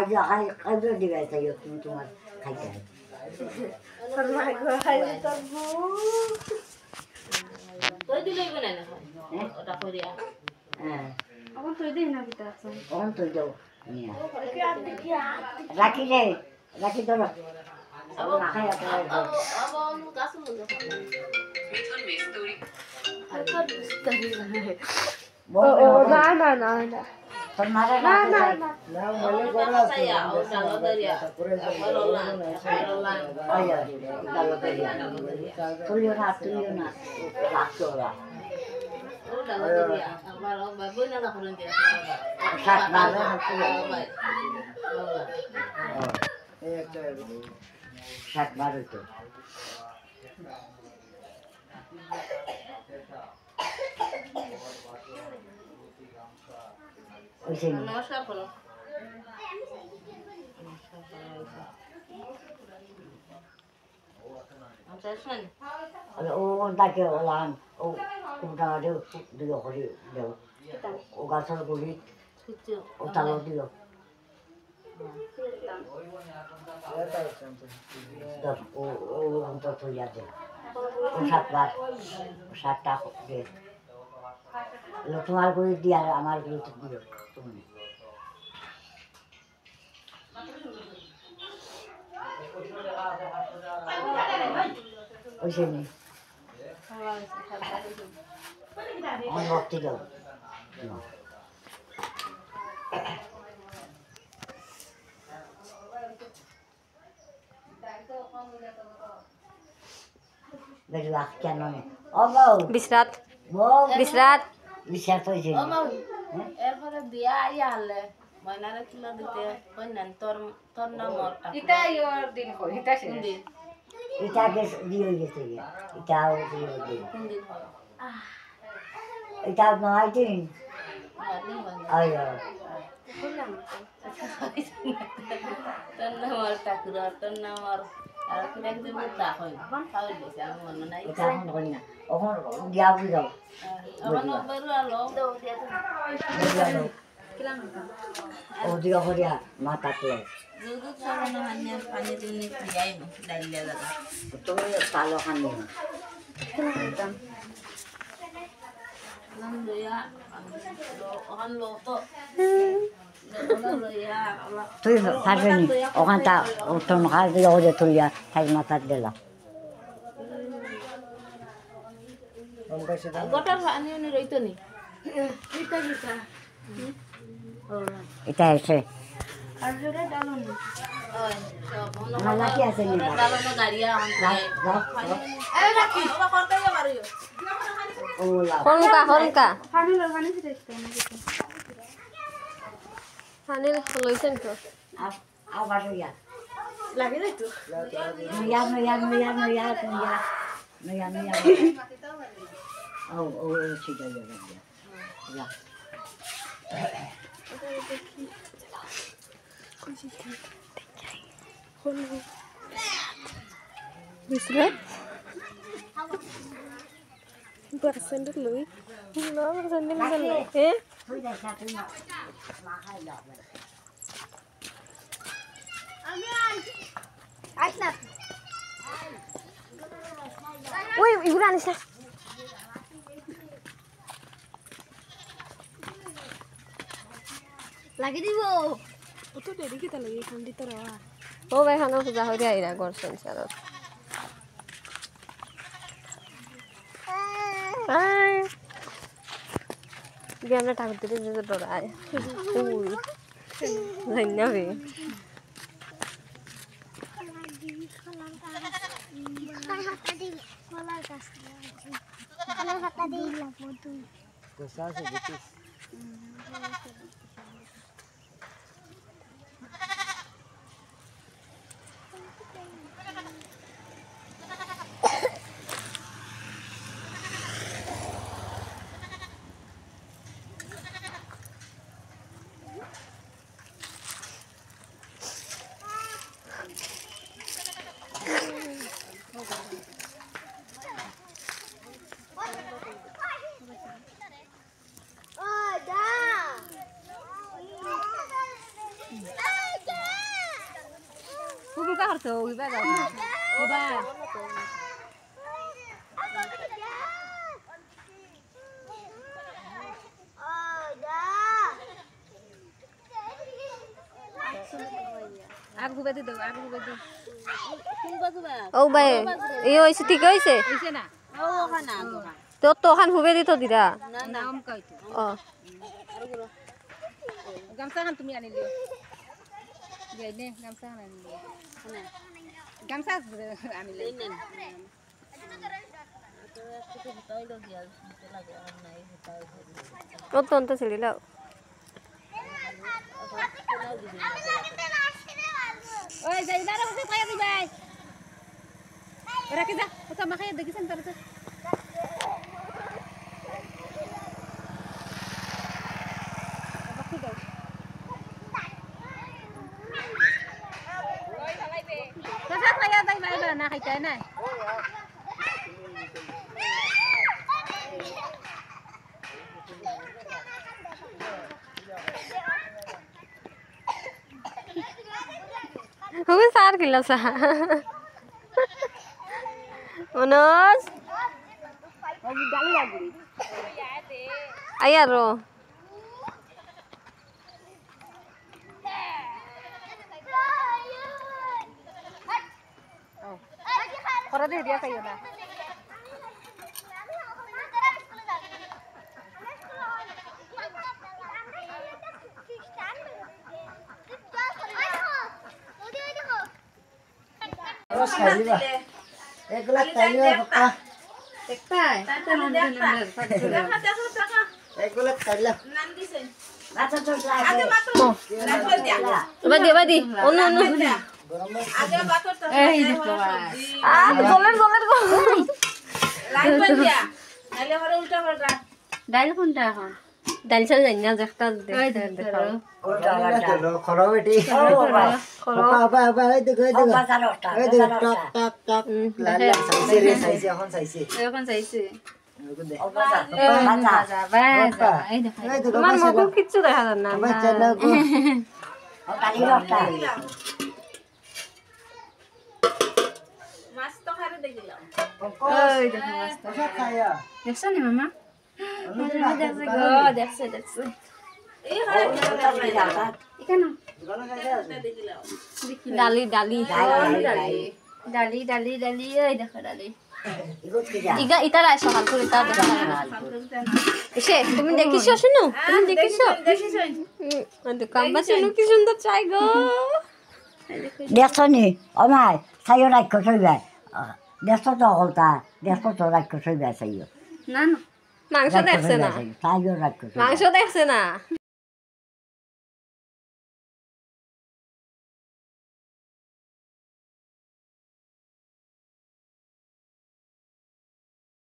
आज आज दिवायचा येतो मी तुम्हाला खायचं তোই দিলেই বানাই না ওটা করিয়া হ্যাঁ এখন তুই দেই না কিতা আছে কখন তুই যাও রাখি রে রাখি ধরো আবো আবো কাছে মজা ও না না না না তোর মারা না না না তুলিও না রাখতো ওরা সাত বারো তো নমস্কার বলো ও তাকে ওলান ও কোনটা দেও দিল করে দেও ও গাছের গুড়ি ও তালো দিল ও ও অন্তর তুলিয়া দে ও সাতবার সাতটা দিয়ে তোমার গুড়ি দিয়ে আর আমার গুড়ি দিল তুমি ওই সে নেই আমার ভক্তি দাও বেশি রাখ কেন ও বউ বিশ্রাত বউ বিশ্রাত বিশ্বাস হয়েছে ও মা এরপরে বিয়া আইয়া হলে ময়নারে কিলো দিতে কইনান তোর তোর নাম ইতা ইওর দিন কই ইতা সে দিন এটা দিয়ে গেছে এটাও দিয়ে কোন দিন হয় এটা নয় দিন দিন হয় আয় তোর নাম আর ঠাকুর তোর নাম আর আর একদিন তা হয় খাওয়াই দিছে আমি মনে নাই এটা এখন করি না ওখন দিয়া বুঝাও আমার বেরু আলো দাও দিয়া ও দিয়া করিয়া মাথা তো দুধ সামনে হান্নে পানি দিনে যাই না ডাইলে দাদা তুমি তালো খানি নাম লইয়া ওখান লো তো লইয়া তুই থাকবে নি ওখানটা তোর মাথা দিয়ে ওদের তুলিয়া তাই মাথা দিলা গোটার পানি উনি রইতো নি ইতা কিতা এটা এসে আর জোরে ডালো না মালা কি আছে নি দালানো গাড়িয়া আরে রাখি ও লা হলকা হলকা পানি লই পানি দিতে না কিতা পানি লইছেন তো আবার ইয়া লাগে যাইতো Nuya. Oh, chica, ya. বিশ্রাত পার্সেন্ট লই না পার্সেন্ট লই এ আইনা ওই ইগুলা আনিস না লাগি দিব ও তো দেরি কিতা লাগি ফোন দিতে রওয়া ও ভাই খানা পূজা হইরে আইরা ঘর সংসার আই আমরা ঠাকুর দিতে যেতে ডরায় ধন্যবাদ কিবা করছো কিবা যাও কিবা আগ গুবে দাও আগ গুবে দাও ও ভাই এই হইছে ঠিক হইছে হইছে না ও ওখানে দোকান তো তো খান হুবে দিত দিরা না নাম কইতো ও গামছা খান তুমি আনি দিও দিই নে গামছা খান আনি দিও না গামছা আনিলে নেন তো একটু হতাই লাগি আর লাগে আর নাই হতাই ও তো অন্ত ছেড়ে লাও ওই যাই না রে ওকে খাইয়া দিবে রাখি যা ওটা মাখাইয়া দেখিছেন তার তো Kasat kaya tayo ba nakita na? হুবে সার কিলো সা Manoj Dali lagi. আয়ারো Para dia kayo na. এগুলা তাইলে বাবা Tektai. এগুলা তাইলে নাম দিছেন আচ্ছা তো আগে মাত্র রাখবেন দিয়া বাদি বাদি অন্য অন্য আগে বাতর তো এই দেখো জলের জলের রাখবেন দিয়া নালে হরে উল্টা পাল্টা ডাইল কোনটা এখন? ডাল চাল জানি না একটা ওই দেখো। কোনটা লাগলো খরবেটি বাবা বাবা এই দেখো এই দেখো এই দেখো টক টক টক লালা সাইছে রে সাইছে এখন সাইছে এখন চাইছে। বাবা বাবা এই দেখো। এই দেখো তোমার মুখ কিচ্ছু দেখা যায় না বাচ্চা লাগো মাছ তো খারে দেখিলাম ওই দেখো মস্ত। খায়া দেখছো নি মামা? দেখছে দেখছে। এই হরে এখানে দেখিলাম ডালি ডালি ডালি ডালি ডালি ওই দেখো ডালি। ইগা ইটা রাই সকাল করে তা দেখা এসে তুমি দেখিছো শুনো তুমি দেখিছো দেখিছেন কাম্বা শুনো কি সুন্দর চাই গো দেখছনি অমাই চাইও রাখ থইবা দেখছ তো হলতা দেখছ তো রাখ থইবা চাইও না না মাংস দেখছে না চাইও রাখ মাংস দেখছে না